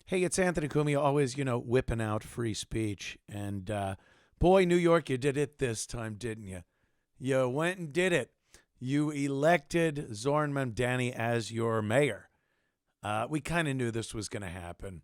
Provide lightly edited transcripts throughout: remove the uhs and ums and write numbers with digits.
Hey, it's Anthony Cumia, always, whipping out free speech. And boy, New York, you did it this time, didn't you? You went and did it. You elected Zohran Mamdani as your mayor. We kind of knew this was going to happen.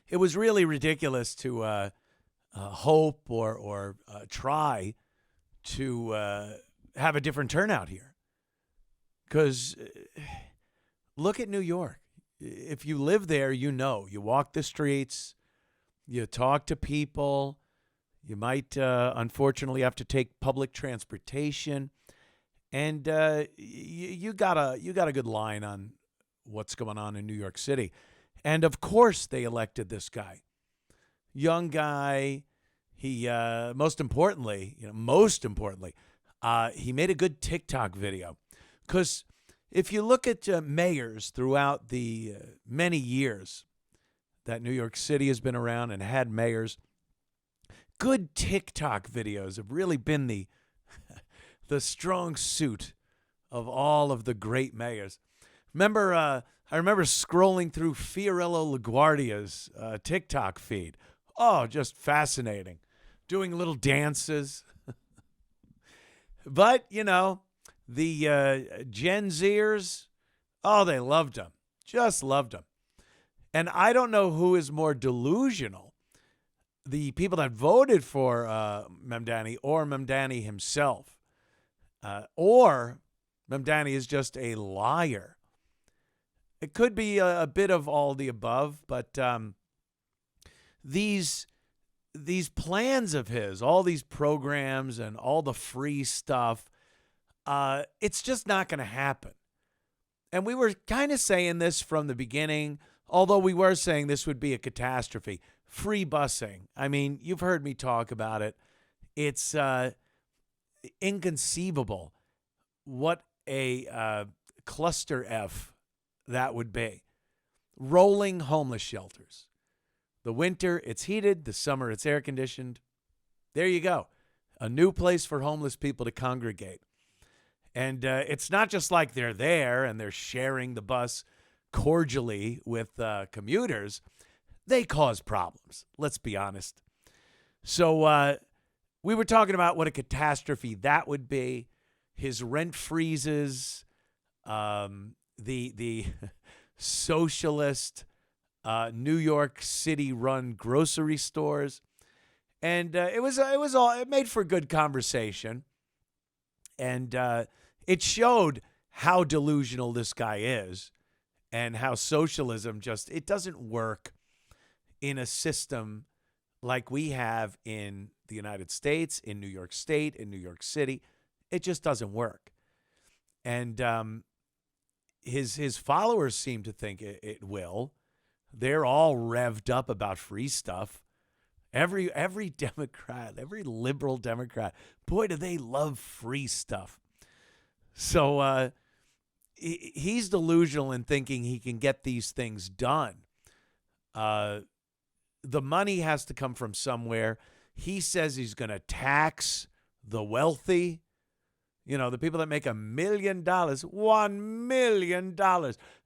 It was really ridiculous to hope or try to have a different turnout here. Because look at New York. If you live there, you know. You walk the streets, you talk to people. You might, unfortunately, have to take public transportation, and you got a good line on what's going on in New York City. And of course, they elected this guy, young guy. He most importantly, he made a good TikTok video, because if you look at mayors throughout the many years that New York City has been around and had mayors, good TikTok videos have really been the the strong suit of all of the great mayors. I remember scrolling through Fiorello LaGuardia's TikTok feed. Oh, just fascinating. Doing little dances. But, the Gen Zers, oh, they loved him. Just loved him. And I don't know who is more delusional, the people that voted for Mamdani or Mamdani himself. Or Mamdani is just a liar. It could be a bit of all the above, but these plans of his, all these programs and all the free stuff, it's just not going to happen. And we were kind of saying this from the beginning, although we were saying this would be a catastrophe. Free busing. I mean, you've heard me talk about it. It's inconceivable what a cluster F that would be. Rolling homeless shelters. The winter, it's heated. The summer, it's air conditioned. There you go. A new place for homeless people to congregate. And it's not just like they're there and they're sharing the bus cordially with commuters. They cause problems. Let's be honest. So we were talking about what a catastrophe that would be. His rent freezes, the socialist New York City run grocery stores. And it made for good conversation. And it showed how delusional this guy is and how socialism it doesn't work in a system like we have in the United States, in New York State, in New York City. It just doesn't work. And his followers seem to think it will. They're all revved up about free stuff. Every Democrat, every liberal Democrat, boy, do they love free stuff. So he's delusional in thinking he can get these things done. The money has to come from somewhere. He says he's going to tax the wealthy. The people that make $1 million, $1 million.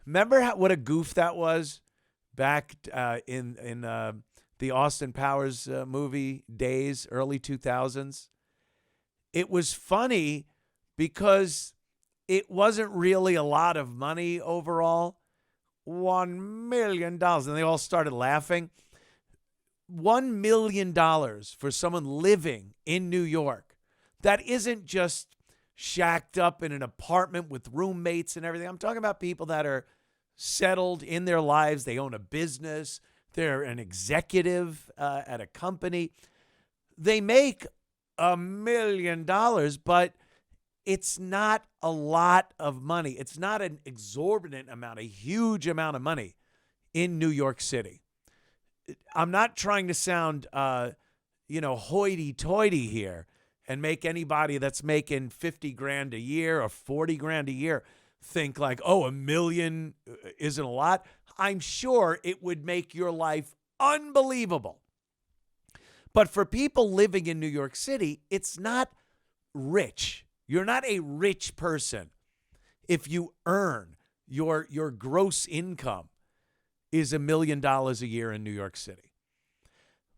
Remember what a goof that was back in the Austin Powers movie days, early 2000s. It was funny because it wasn't really a lot of money overall. $1 million. And they all started laughing. $1 million for someone living in New York that isn't just shacked up in an apartment with roommates and everything. I'm talking about people that are settled in their lives. They own a business. They're an executive at a company. They make $1 million, but it's not a lot of money. It's not an exorbitant amount, a huge amount of money in New York City. I'm not trying to sound, hoity-toity here and make anybody that's making 50 grand a year or 40 grand a year think like, oh, $1 million isn't a lot. I'm sure it would make your life unbelievable. But for people living in New York City, it's not rich. You're not a rich person if you earn your gross income is $1 million a year in New York City.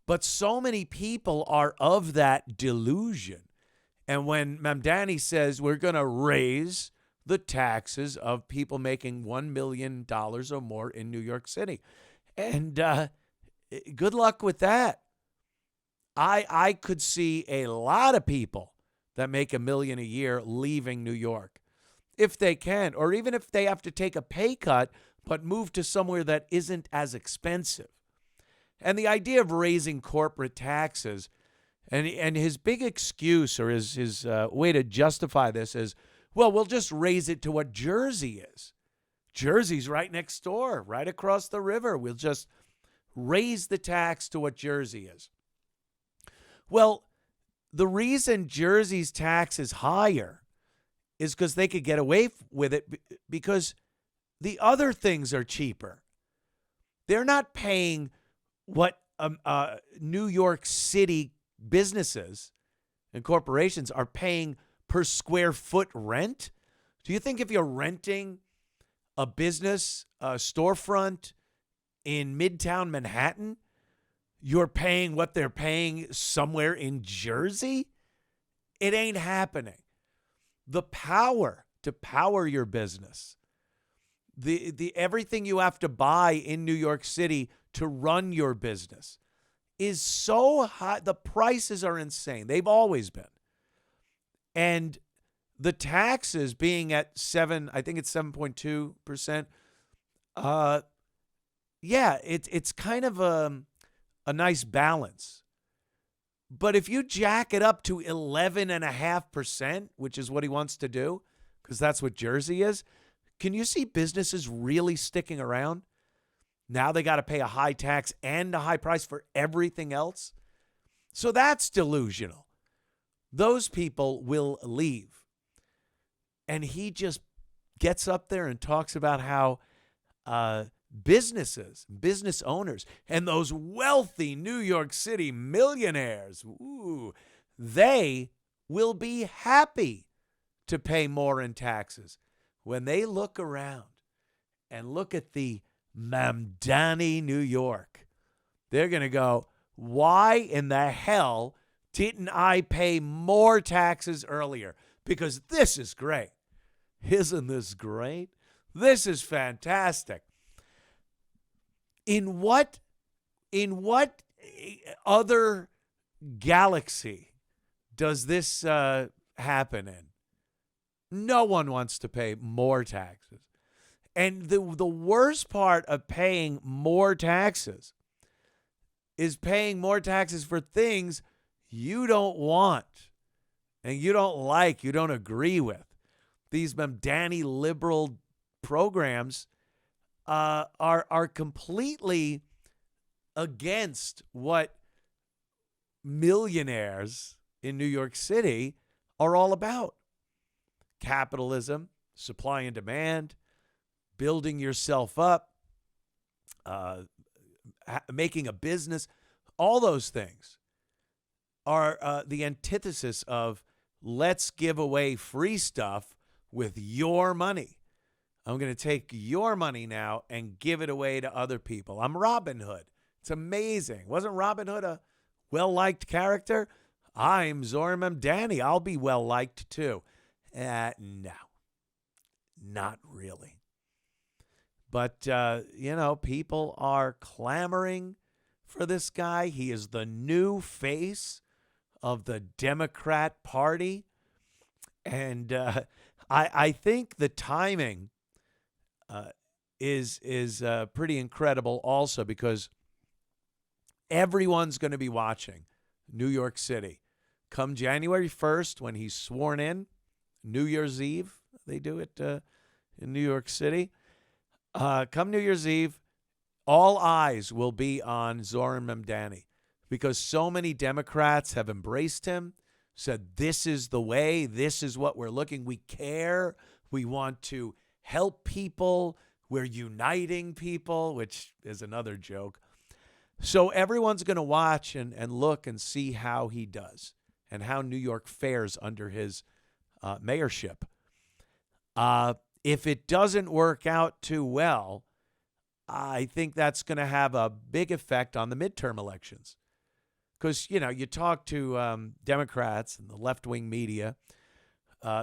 But so many people are of that delusion. And when Mamdani says we're going to raise the taxes of people making $1 million or more in New York City, and good luck with that. I could see a lot of people that make $1 million a year leaving New York if they can, or even if they have to take a pay cut but move to somewhere that isn't as expensive. And the idea of raising corporate taxes, and his big excuse or his way to justify this is, well, we'll just raise it to what Jersey is. Jersey's right next door, right across the river. We'll just raise the tax to what Jersey is. Well, the reason Jersey's tax is higher is because they could get away with it because the other things are cheaper. They're not paying what New York City businesses and corporations are paying per square foot rent. Do you think if you're renting a business, a storefront in Midtown Manhattan, you're paying what they're paying somewhere in Jersey? It ain't happening. The power to power your business, the everything you have to buy in New York City to run your business is so high. The prices are insane. They've always been. And the taxes being at 7.2%. Yeah, it's kind of a nice balance. But if you jack it up to 11.5%, which is what he wants to do, because that's what Jersey is, can you see businesses really sticking around? Now they got to pay a high tax and a high price for everything else. So that's delusional. Those people will leave. And he just gets up there and talks about how business owners, and those wealthy New York City millionaires, they will be happy to pay more in taxes when they look around and look at the Mamdani, New York. They're going to go, why in the hell didn't I pay more taxes earlier? Because this is great. Isn't this great? This is fantastic. In what other galaxy does this happen in? No one wants to pay more taxes. And the worst part of paying more taxes is paying more taxes for things you don't want and you don't like, you don't agree with. These Mamdani liberal programs are completely against what millionaires in New York City are all about. Capitalism, supply and demand, building yourself up, making a business, all those things are the antithesis of let's give away free stuff with your money. I'm going to take your money now and give it away to other people. I'm Robin Hood. It's amazing. Wasn't Robin Hood a well-liked character? I'm Zohran Mamdani. I'll be well-liked too. No, not really. But, people are clamoring for this guy. He is the new face of the Democrat Party. And I think the timing is pretty incredible also because everyone's going to be watching New York City. Come January 1st when he's sworn in, New Year's Eve, they do it in New York City. Come New Year's Eve, all eyes will be on Zohran Mamdani because so many Democrats have embraced him, said this is the way, this is what we're looking. We care. We want to help people. We're uniting people, which is another joke. So everyone's going to watch and look and see how he does and how New York fares under his mayorship. If it doesn't work out too well, I think that's going to have a big effect on the midterm elections. Because, you talk to Democrats and the left-wing media,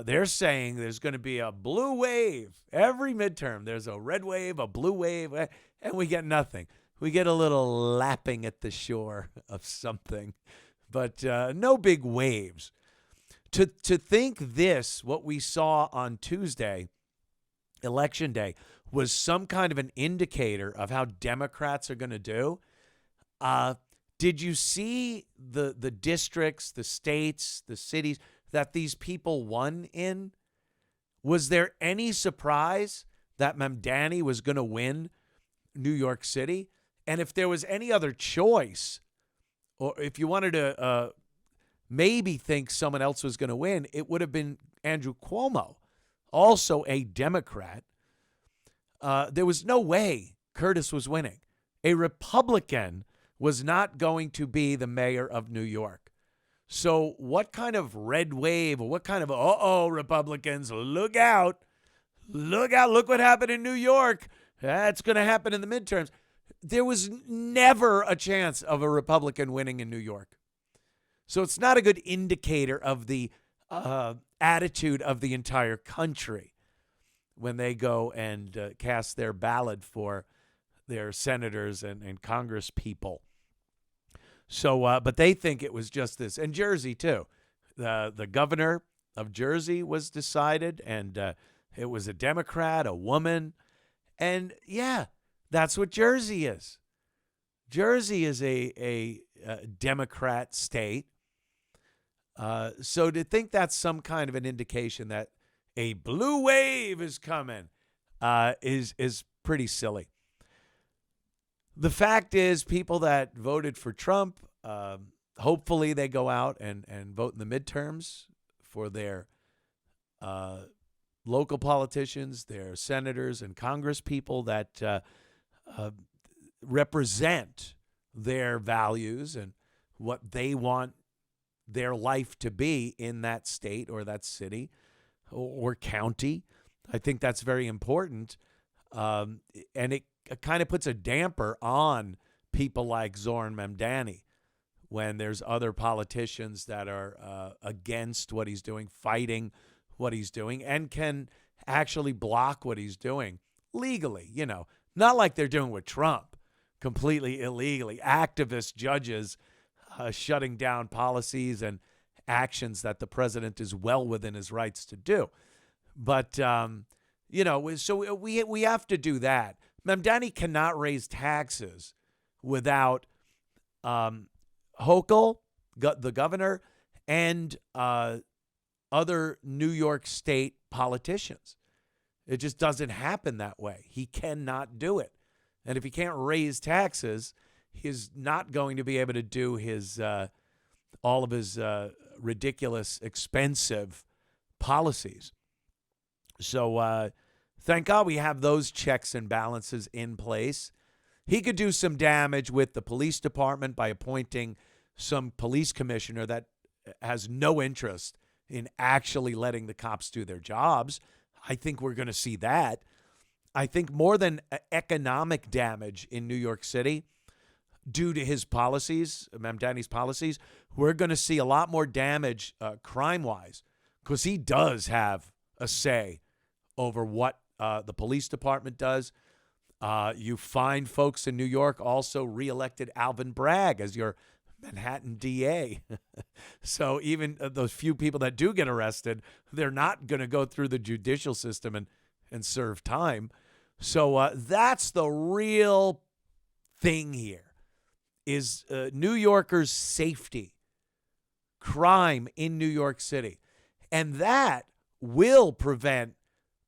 they're saying there's going to be a blue wave every midterm. There's a red wave, a blue wave, and we get nothing. We get a little lapping at the shore of something, but no big waves. To think this, what we saw on Tuesday, Election Day, was some kind of an indicator of how Democrats are going to do. Did you see the districts, the states, the cities that these people won in? Was there any surprise that Mamdani was going to win New York City? And if there was any other choice, or if you wanted to maybe think someone else was going to win, it would have been Andrew Cuomo, also a Democrat. There was no way Curtis was winning. A Republican was not going to be the mayor of New York. So what kind of red wave, or what kind of, Republicans, look out, look what happened in New York. That's going to happen in the midterms. There was never a chance of a Republican winning in New York. So it's not a good indicator of the attitude of the entire country when they go and cast their ballot for their senators and Congress people. So, but they think it was just this. And Jersey, too. The governor of Jersey was decided, and it was a Democrat, a woman. And, yeah, that's what Jersey is. Jersey is a Democrat state. So to think that's some kind of an indication that a blue wave is coming is pretty silly. The fact is, people that voted for Trump, hopefully they go out and vote in the midterms for their local politicians, their senators and Congress people that represent their values and what they want their life to be in that state or that city or county. I think that's very important. And it kind of puts a damper on people like Zohran Mamdani when there's other politicians that are against what he's doing, fighting what he's doing, and can actually block what he's doing legally, not like they're doing with Trump, completely illegally. Activist judges shutting down policies and actions that the president is well within his rights to do. But, so we have to do that. Mamdani cannot raise taxes without Hochul, the governor, and other New York State politicians. It just doesn't happen that way. He cannot do it. And if he can't raise taxes, he's not going to be able to do his all of his ridiculous, expensive policies. So thank God we have those checks and balances in place. He could do some damage with the police department by appointing some police commissioner that has no interest in actually letting the cops do their jobs. I think we're going to see that. I think more than economic damage in New York City due to his policies, Mamdani's policies, we're going to see a lot more damage crime-wise because he does have a say over what the police department does. You find folks in New York also reelected Alvin Bragg as your Manhattan DA. So even those few people that do get arrested, they're not going to go through the judicial system and serve time. So that's the real thing here is New Yorkers' safety, crime in New York City. And that will prevent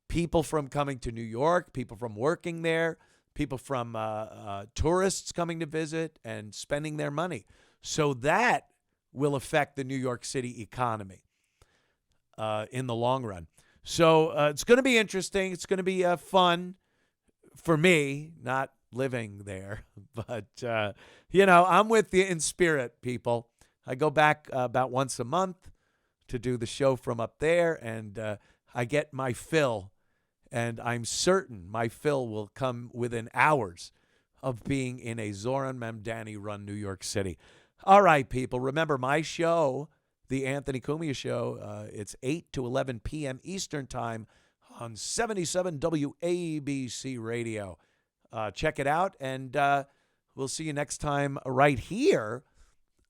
people from coming to New York, people from working there, people from tourists coming to visit and spending their money. So that will affect the New York City economy in the long run. So it's going to be interesting. It's going to be fun for me, not living there. But, I'm with you in spirit, people. I go back about once a month to do the show from up there, and I get my fill And I'm certain my fill will come within hours of being in a Zohran Mamdani run New York City. All right, people. Remember my show, The Anthony Cumia Show. It's 8 to 11 p.m. Eastern Time on 77 WABC Radio. Check it out, and we'll see you next time right here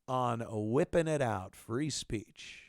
on Whipping It Out, Free Speech.